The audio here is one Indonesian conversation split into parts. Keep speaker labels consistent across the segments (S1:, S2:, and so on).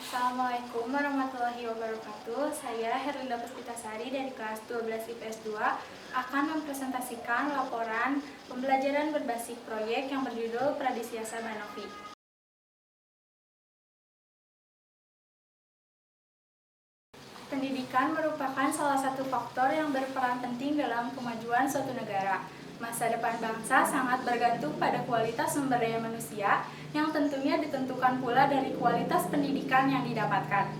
S1: Assalamualaikum warahmatullahi wabarakatuh. Saya Herlinda Puspitasari dari kelas 12 IPS 2 akan mempresentasikan laporan pembelajaran berbasis proyek yang berjudul Pradisiasa Banovi. Pendidikan merupakan salah satu faktor yang berperan penting dalam kemajuan suatu negara. Masa depan bangsa sangat bergantung pada kualitas sumber daya manusia yang tentunya ditentukan pula dari kualitas pendidikan yang didapatkan.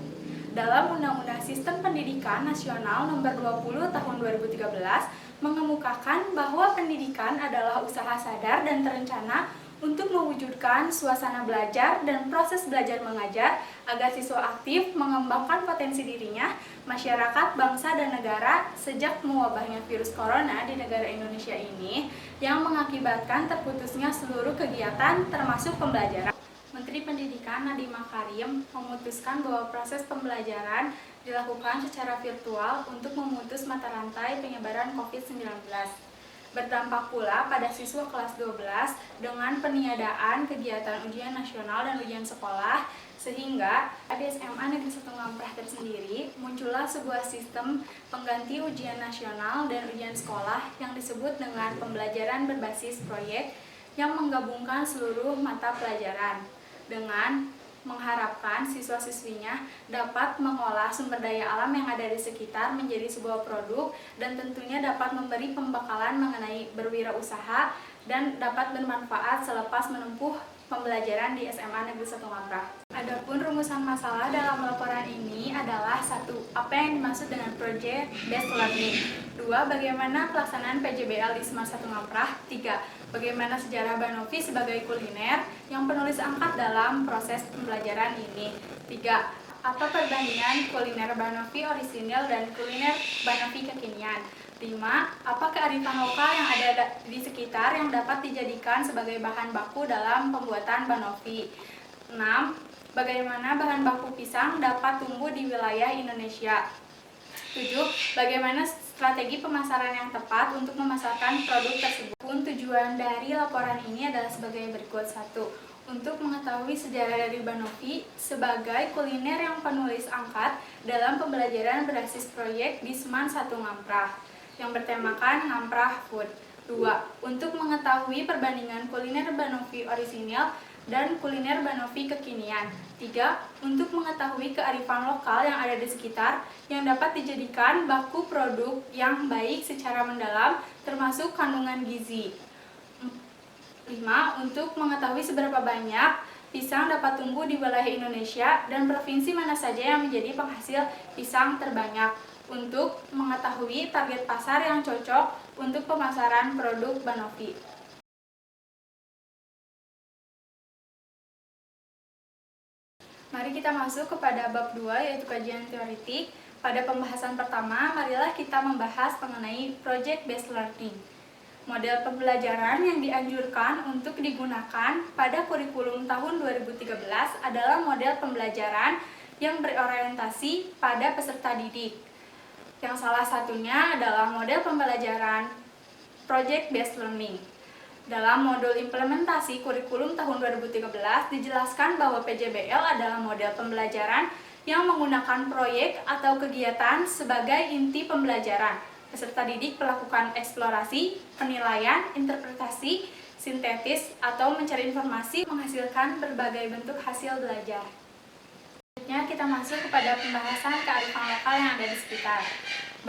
S1: Dalam Undang-Undang Sistem Pendidikan Nasional Nomor 20 Tahun 2013 mengemukakan bahwa pendidikan adalah usaha sadar dan terencana untuk mewujudkan suasana belajar dan proses belajar mengajar agar siswa aktif mengembangkan potensi dirinya, masyarakat, bangsa, dan negara sejak mewabahnya virus corona di negara Indonesia ini yang mengakibatkan terputusnya seluruh kegiatan termasuk pembelajaran. Menteri Pendidikan Nadiem Makarim memutuskan bahwa proses pembelajaran dilakukan secara virtual untuk memutus mata rantai penyebaran COVID-19. Berdampak pula pada siswa kelas 12 dengan peniadaan kegiatan ujian nasional dan ujian sekolah, sehingga di SMA Negeri 1 Ngamprah tersendiri muncullah sebuah sistem pengganti ujian nasional dan ujian sekolah yang disebut dengan pembelajaran berbasis proyek yang menggabungkan seluruh mata pelajaran dengan mengharapkan siswa-siswinya dapat mengolah sumber daya alam yang ada di sekitar menjadi sebuah produk dan tentunya dapat memberi pembekalan mengenai berwirausaha dan dapat bermanfaat selepas menempuh pembelajaran di SMA Negeri 1 Ngamprah. Adapun rumusan masalah dalam laporan ini adalah 1. Apa yang dimaksud dengan Project Based Learning? 2. Bagaimana pelaksanaan PJBL di Smart 1 Ngamprah? 3. Bagaimana sejarah Banovi sebagai kuliner yang penulis angkat dalam proses pembelajaran ini? 3. Apa perbandingan kuliner Banovi orisinil dan kuliner Banovi kekinian? 5. Apa kearifan lokal yang ada di sekitar yang dapat dijadikan sebagai bahan baku dalam pembuatan Banovi? 6. Bagaimana bahan baku pisang dapat tumbuh di wilayah Indonesia? 7. Bagaimana strategi pemasaran yang tepat untuk memasarkan produk tersebut? Tujuan dari laporan ini adalah sebagai berikut. 1. Untuk mengetahui sejarah dari Banovi sebagai kuliner yang penulis angkat dalam pembelajaran berbasis proyek di Seman 1 Ngamprah yang bertemakan Ngamprah Food. 2. Untuk mengetahui perbandingan kuliner Banovi orisinil dan kuliner Banovi kekinian. 3. Untuk mengetahui kearifan lokal yang ada di sekitar yang dapat dijadikan baku produk yang baik secara mendalam termasuk kandungan gizi. 5. Untuk mengetahui seberapa banyak pisang dapat tumbuh di wilayah Indonesia dan provinsi mana saja yang menjadi penghasil pisang terbanyak untuk mengetahui target pasar yang cocok untuk pemasaran produk Banovi. Mari kita masuk kepada bab 2 yaitu kajian teoretik. Pada pembahasan pertama, marilah kita membahas mengenai Project Based Learning. Model pembelajaran yang dianjurkan untuk digunakan pada kurikulum tahun 2013 adalah model pembelajaran yang berorientasi pada peserta didik. Yang salah satunya adalah model pembelajaran Project Based Learning. Dalam modul implementasi kurikulum tahun 2013 dijelaskan bahwa PJBL adalah model pembelajaran yang menggunakan proyek atau kegiatan sebagai inti pembelajaran. Peserta didik melakukan eksplorasi, penilaian, interpretasi, sintetis, atau mencari informasi menghasilkan berbagai bentuk hasil belajar. Selanjutnya kita masuk kepada pembahasan kearifan lokal yang ada di sekitar.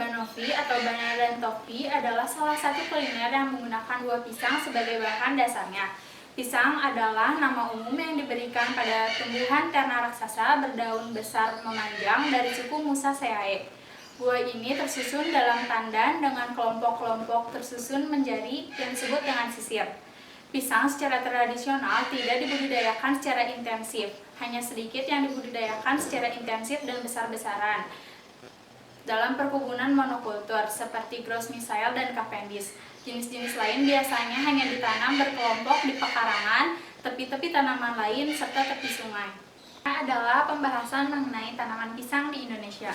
S1: Banovi atau banana dan topi adalah salah satu kuliner yang menggunakan buah pisang sebagai bahan dasarnya. Pisang adalah nama umum yang diberikan pada tumbuhan terna raksasa berdaun besar memanjang dari suku Musaceae. Buah ini tersusun dalam tandan dengan kelompok-kelompok tersusun menjadi yang disebut dengan sisir. Pisang secara tradisional tidak dibudidayakan secara intensif, hanya sedikit yang dibudidayakan secara intensif dan besar-besaran dalam perkebunan monokultur seperti Gros Michel dan Cavendish. Jenis-jenis lain biasanya hanya ditanam berkelompok di pekarangan, tepi-tepi tanaman lain, serta tepi sungai. Ini adalah pembahasan mengenai tanaman pisang di Indonesia.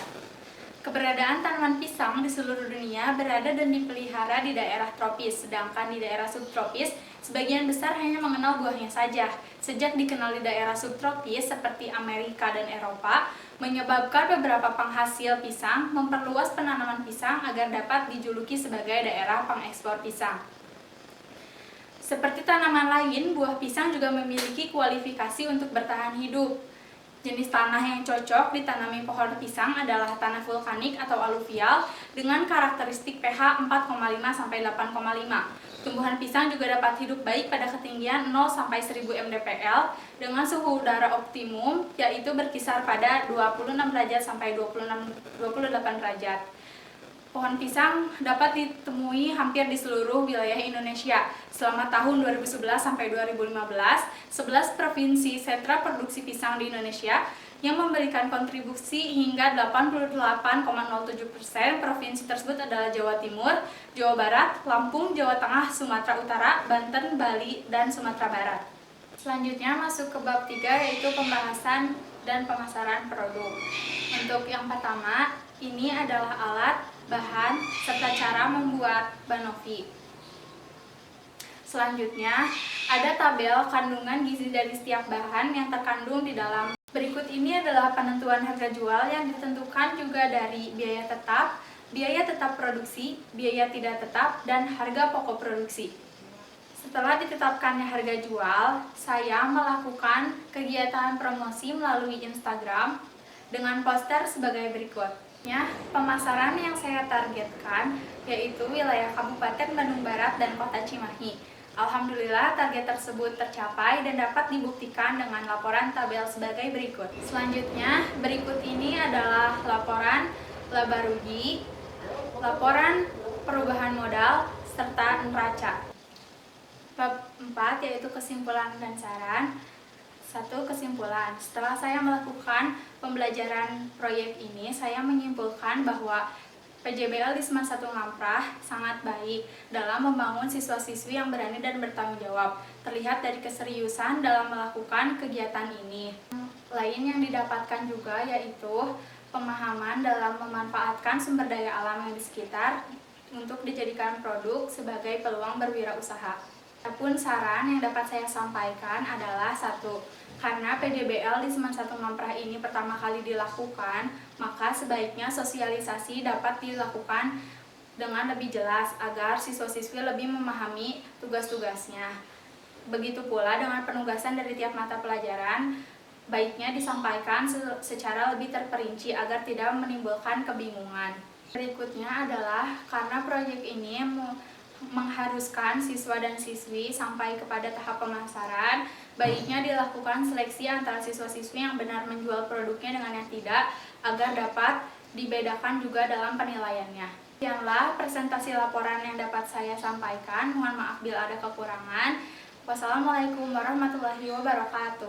S1: Keberadaan tanaman pisang di seluruh dunia berada dan dipelihara di daerah tropis, sedangkan di daerah subtropis, sebagian besar hanya mengenal buahnya saja. Sejak dikenal di daerah subtropis seperti Amerika dan Eropa, menyebabkan beberapa penghasil pisang memperluas penanaman pisang agar dapat dijuluki sebagai daerah pengekspor pisang. Seperti tanaman lain, buah pisang juga memiliki kualifikasi untuk bertahan hidup. Jenis tanah yang cocok ditanami pohon pisang adalah tanah vulkanik atau aluvial dengan karakteristik pH 4,5–8,5. Tumbuhan pisang juga dapat hidup baik pada ketinggian 0–1000 mdpl dengan suhu udara optimum yaitu berkisar pada 26 derajat sampai 28 derajat. Pohon pisang dapat ditemui hampir di seluruh wilayah Indonesia. Selama tahun 2011 sampai 2015, 11 provinsi sentra produksi pisang di Indonesia yang memberikan kontribusi hingga 88,07%. Provinsi tersebut adalah Jawa Timur, Jawa Barat, Lampung, Jawa Tengah, Sumatera Utara, Banten, Bali, dan Sumatera Barat. Selanjutnya masuk ke bab 3 yaitu pembahasan dan pemasaran produk. Untuk yang pertama, ini adalah alat, bahan, serta cara membuat banoffee. Selanjutnya, ada tabel kandungan gizi dari setiap bahan yang terkandung di dalam. Berikut ini adalah penentuan harga jual yang ditentukan juga dari biaya tetap produksi, biaya tidak tetap, dan harga pokok produksi. Setelah ditetapkannya harga jual, saya melakukan kegiatan promosi melalui Instagram dengan poster sebagai berikut. Pemasaran yang saya targetkan yaitu wilayah Kabupaten Bandung Barat dan Kota Cimahi. Alhamdulillah target tersebut tercapai dan dapat dibuktikan dengan laporan tabel sebagai berikut. Selanjutnya, berikut ini adalah laporan laba rugi, laporan perubahan modal, serta neraca. Bab 4 yaitu kesimpulan dan saran. 1. Kesimpulan. Setelah saya melakukan pembelajaran proyek ini, saya menyimpulkan bahwa PJBL di Seman 1 Ngamprah sangat baik dalam membangun siswa-siswi yang berani dan bertanggung jawab. Terlihat dari keseriusan dalam melakukan kegiatan ini. Lain yang didapatkan juga yaitu pemahaman dalam memanfaatkan sumber daya alam yang di sekitar untuk dijadikan produk sebagai peluang berwirausaha. Adapun saran yang dapat saya sampaikan adalah 1. Karena PJBL di Seman 1 Ngamprah ini pertama kali dilakukan, maka sebaiknya sosialisasi dapat dilakukan dengan lebih jelas agar siswa-siswi lebih memahami tugas-tugasnya. Begitu pula dengan penugasan dari tiap mata pelajaran, baiknya disampaikan secara lebih terperinci agar tidak menimbulkan kebingungan. Berikutnya adalah karena proyek ini mengharuskan siswa dan siswi sampai kepada tahap pemasaran, baiknya dilakukan seleksi antara siswa-siswi yang benar menjual produknya dengan yang tidak, agar dapat dibedakan juga dalam penilaiannya. Demikianlah presentasi laporan yang dapat saya sampaikan. Mohon maaf bila ada kekurangan. Wassalamualaikum warahmatullahi wabarakatuh.